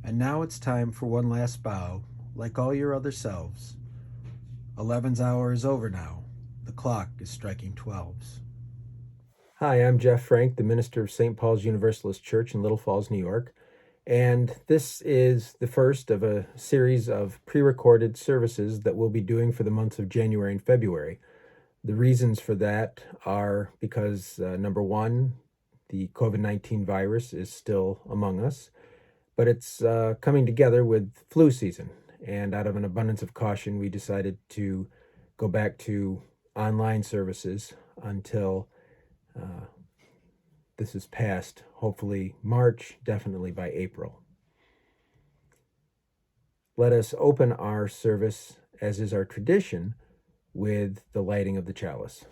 And now it's time for one last bow, like all your other selves. 11's hour is over now. The clock is striking 12's. Hi, I'm Jeff Frank, the minister of St. Paul's Universalist Church in Little Falls, New York. And this is the first of a series of pre-recorded services that we'll be doing for the months of January and February. The reasons for that are because, number one, the COVID-19 virus is still among us, but it's coming together with flu season. And out of an abundance of caution, we decided to go back to online services until this is past, hopefully March, definitely by April. Let us open our service, as is our tradition, with the lighting of the chalice.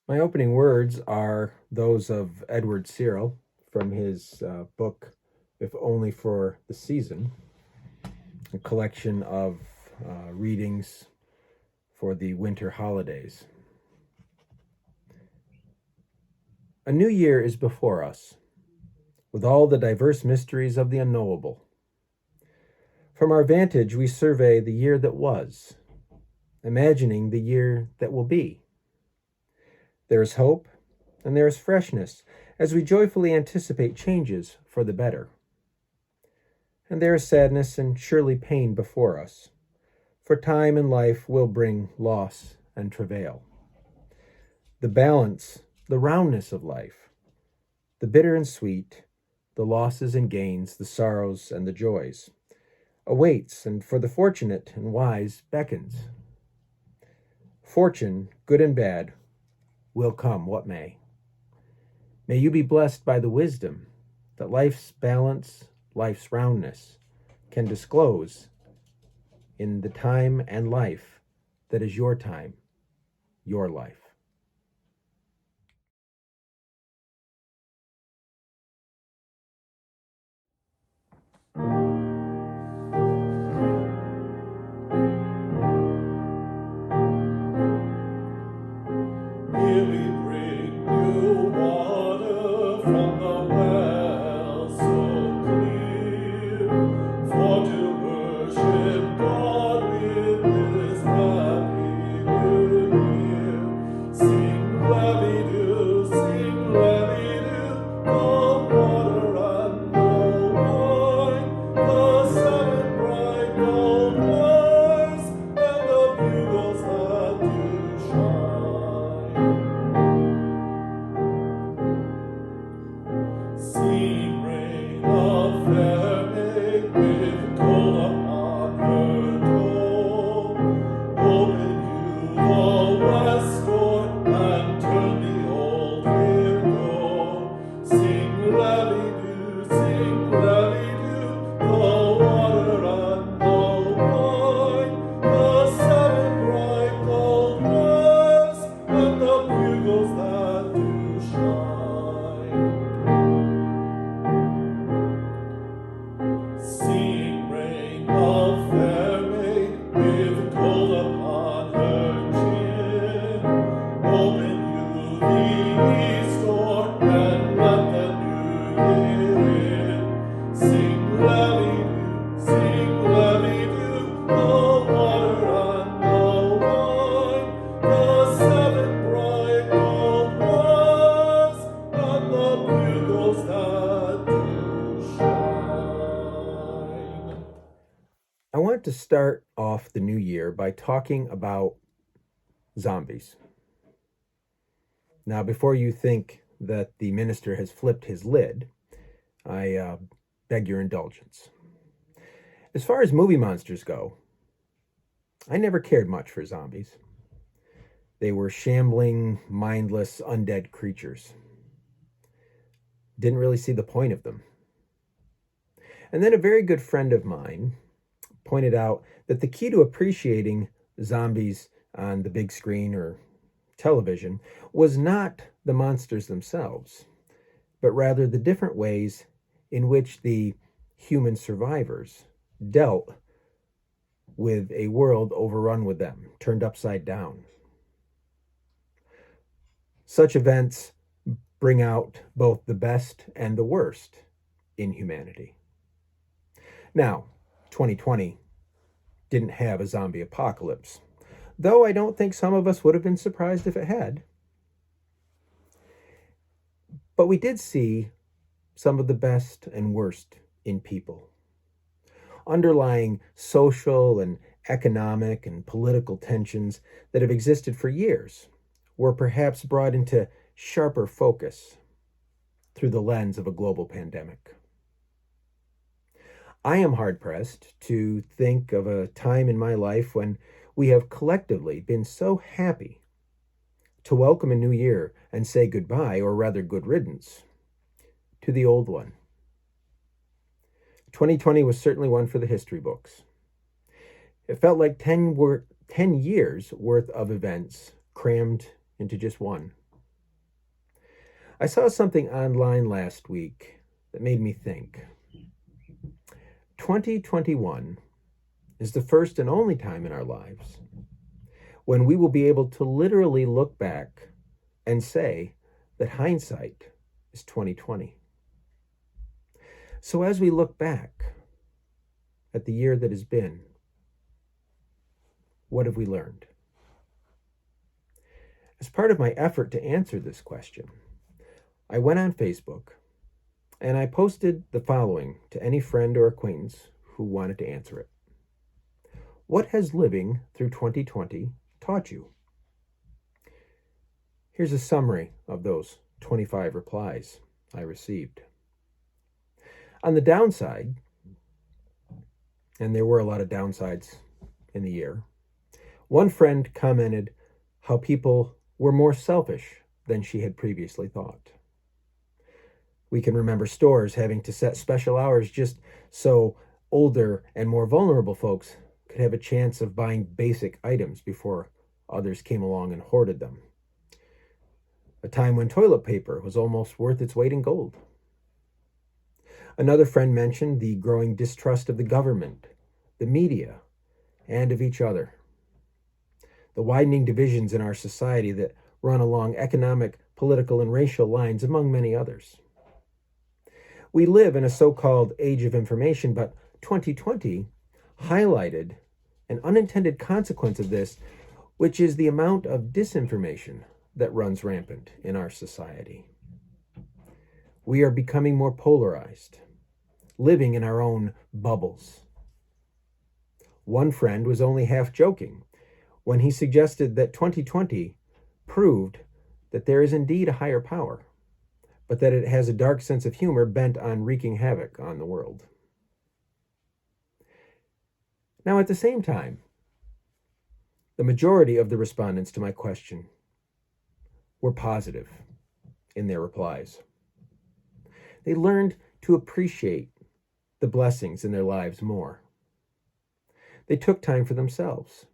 My opening words are those of Edward Searle from his book, If Only for the Season, a collection of readings for the winter holidays. A new year is before us, with all the diverse mysteries of the unknowable. From our vantage, we survey the year that was, imagining the year that will be. There is hope and there is freshness as we joyfully anticipate changes for the better. And there is sadness and surely pain before us, for time and life will bring loss and travail. The balance, the roundness of life, the bitter and sweet, the losses and gains, the sorrows and the joys, awaits and for the fortunate and wise beckons. Fortune, good and bad, will come what may. May you be blessed by the wisdom that life's balance, life's roundness can disclose in the time and life that is your time, your life. I want to start off the new year by talking about zombies. Now, before you think that the minister has flipped his lid, I beg your indulgence. As far as movie monsters go, I never cared much for zombies. They were shambling, mindless, undead creatures. Didn't really see the point of them. And then a very good friend of mine pointed out that the key to appreciating zombies on the big screen or television was not the monsters themselves, but rather the different ways in which the human survivors dealt with a world overrun with them, turned upside down. Such events bring out both the best and the worst in humanity. Now, 2020 didn't have a zombie apocalypse, though I don't think some of us would have been surprised if it had. But we did see some of the best and worst in people. Underlying social and economic and political tensions that have existed for years were perhaps brought into sharper focus through the lens of a global pandemic. I am hard-pressed to think of a time in my life when we have collectively been so happy to welcome a new year and say goodbye, or rather good riddance, to the old one. 2020 was certainly one for the history books. It felt like 10 years worth of events crammed into just one. I saw something online last week that made me think. 2021 is the first and only time in our lives when we will be able to literally look back and say that hindsight is 2020. So as we look back at the year that has been, what have we learned? As part of my effort to answer this question, I went on Facebook and I posted the following to any friend or acquaintance who wanted to answer it. What has living through 2020 taught you? Here's a summary of those 25 replies I received. On the downside, and there were a lot of downsides in the year, one friend commented how people were more selfish than she had previously thought. We can remember stores having to set special hours just so older and more vulnerable folks could have a chance of buying basic items before others came along and hoarded them. A time when toilet paper was almost worth its weight in gold. Another friend mentioned the growing distrust of the government, the media, and of each other. The widening divisions in our society that run along economic, political, and racial lines, among many others. We live in a so-called age of information, but 2020 highlighted an unintended consequence of this, which is the amount of disinformation that runs rampant in our society. We are becoming more polarized, living in our own bubbles. One friend was only half joking when he suggested that 2020 proved that there is indeed a higher power, but that it has a dark sense of humor bent on wreaking havoc on the world. Now, at the same time, the majority of the respondents to my question were positive in their replies. They learned to appreciate the blessings in their lives more. They took time for themselves.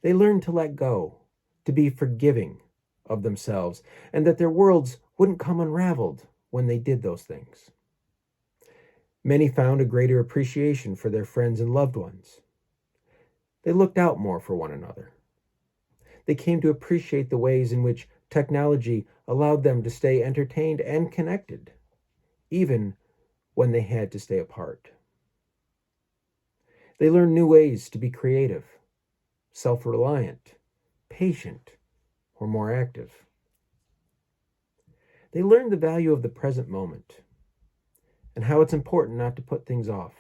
They learned to let go, to be forgiving of themselves, and that their worlds wouldn't come unraveled when they did those things. Many found a greater appreciation for their friends and loved ones. They looked out more for one another. They came to appreciate the ways in which technology allowed them to stay entertained and connected, even when they had to stay apart. They learned new ways to be creative, self-reliant, patient, or more active. They learned the value of the present moment and how it's important not to put things off.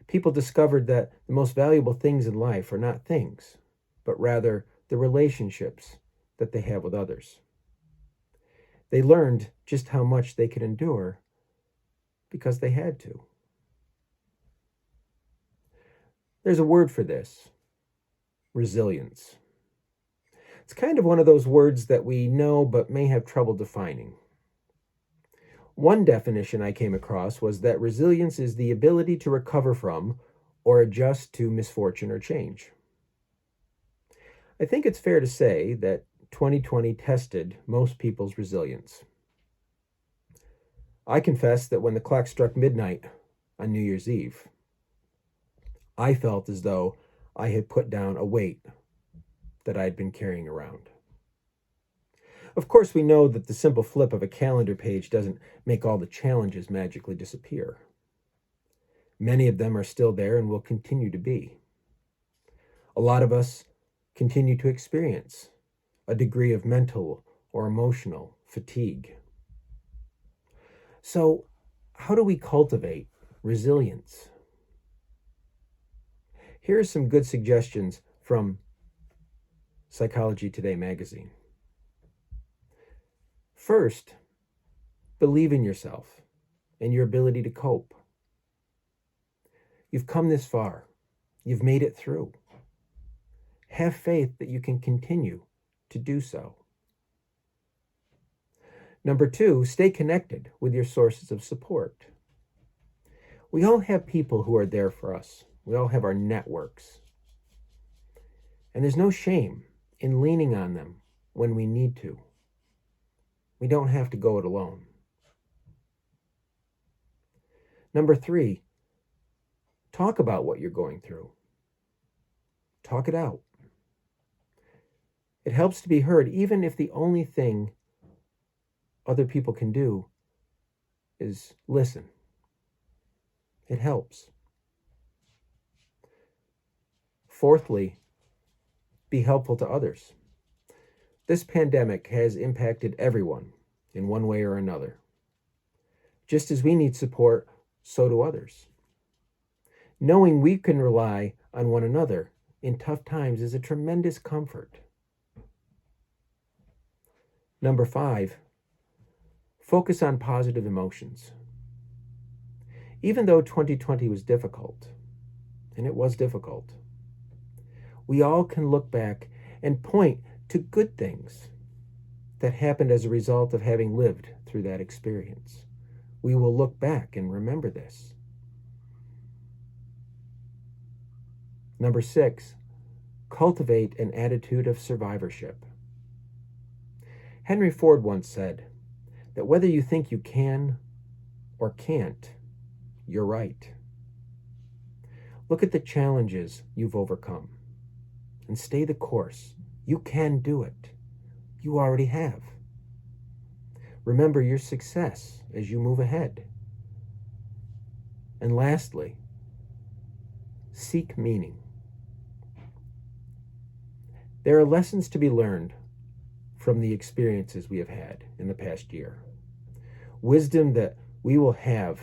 People discovered that the most valuable things in life are not things, but rather the relationships that they have with others. They learned just how much they could endure because they had to. There's a word for this: resilience. It's kind of one of those words that we know but may have trouble defining. One definition I came across was that resilience is the ability to recover from or adjust to misfortune or change. I think it's fair to say that 2020 tested most people's resilience. I confess that when the clock struck midnight on New Year's Eve, I felt as though I had put down a weight that I had been carrying around. Of course, we know that the simple flip of a calendar page doesn't make all the challenges magically disappear. Many of them are still there and will continue to be. A lot of us continue to experience a degree of mental or emotional fatigue. So, how do we cultivate resilience? Here are some good suggestions from Psychology Today magazine. First, believe in yourself and your ability to cope. You've come this far. You've made it through. Have faith that you can continue to do so. Number two, stay connected with your sources of support. We all have people who are there for us. We all have our networks. And there's no shame in leaning on them when we need to. We don't have to go it alone. Number three, talk about what you're going through. Talk it out. It helps to be heard, even if the only thing other people can do is listen. It helps. Fourthly, be helpful to others. This pandemic has impacted everyone in one way or another. Just as we need support, so do others. Knowing we can rely on one another in tough times is a tremendous comfort. Number five, focus on positive emotions. Even though 2020 was difficult, and it was difficult, we all can look back and point to good things that happened as a result of having lived through that experience. We will look back and remember this. Number six, cultivate an attitude of survivorship. Henry Ford once said that whether you think you can or can't, you're right. Look at the challenges you've overcome and stay the course. You can do it. You already have. Remember your success as you move ahead. And lastly, seek meaning. There are lessons to be learned from the experiences we have had in the past year. Wisdom that we will have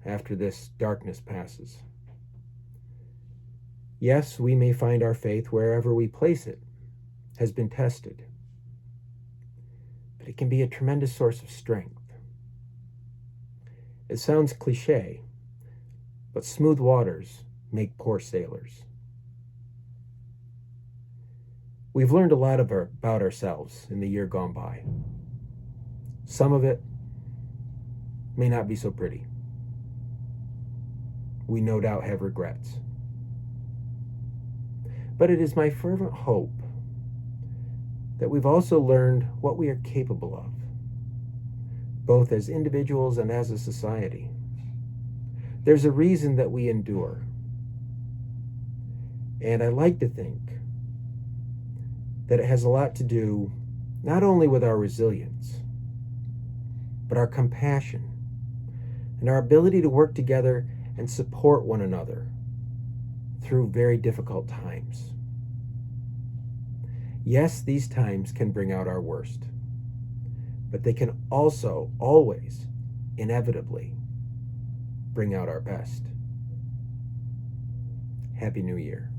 after this darkness passes. Yes, we may find our faith wherever we place it has been tested, but it can be a tremendous source of strength. It sounds cliche, but smooth waters make poor sailors. We've learned a lot about ourselves in the year gone by. Some of it may not be so pretty. We no doubt have regrets. But it is my fervent hope that we've also learned what we are capable of, both as individuals and as a society. There's a reason that we endure. And I like to think that it has a lot to do not only with our resilience, but our compassion and our ability to work together and support one another through very difficult times. Yes, these times can bring out our worst, but they can also always, inevitably, bring out our best. Happy New Year.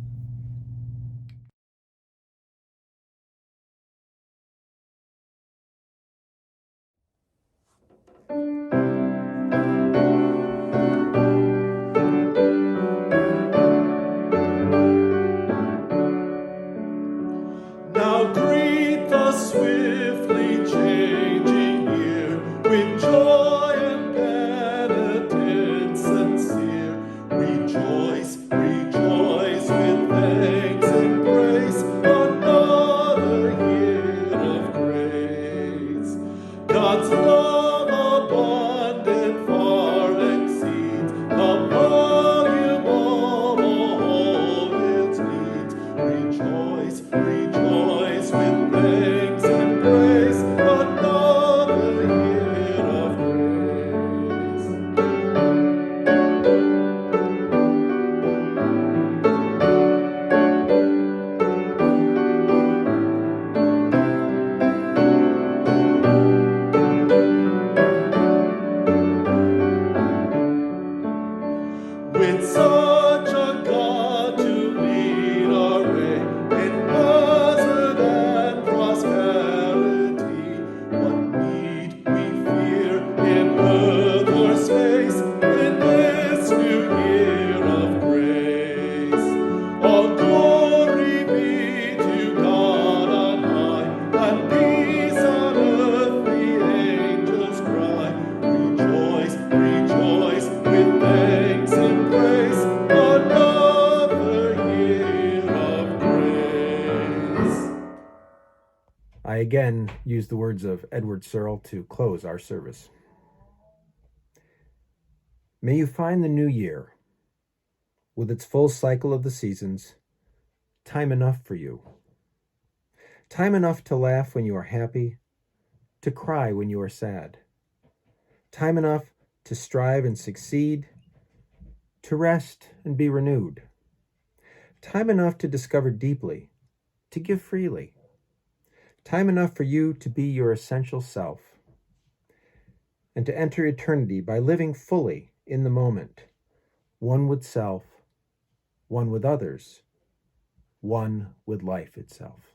rejoice, rejoice with thanks and praise, another year of grace. With such a God to lead our way in hazard and prosperity, what need we fear in earth or space in this new year of grace? All glory be to God on high, and peace on earth the angels cry. Rejoice, rejoice with thanks and praise, another year of grace. I again use the words of Edward Searle to close our service. May you find the new year, with its full cycle of the seasons, time enough for you. Time enough to laugh when you are happy, to cry when you are sad. Time enough to strive and succeed, to rest and be renewed. Time enough to discover deeply, to give freely. Time enough for you to be your essential self, and to enter eternity by living fully in the moment, one with self, one with others, one with life itself.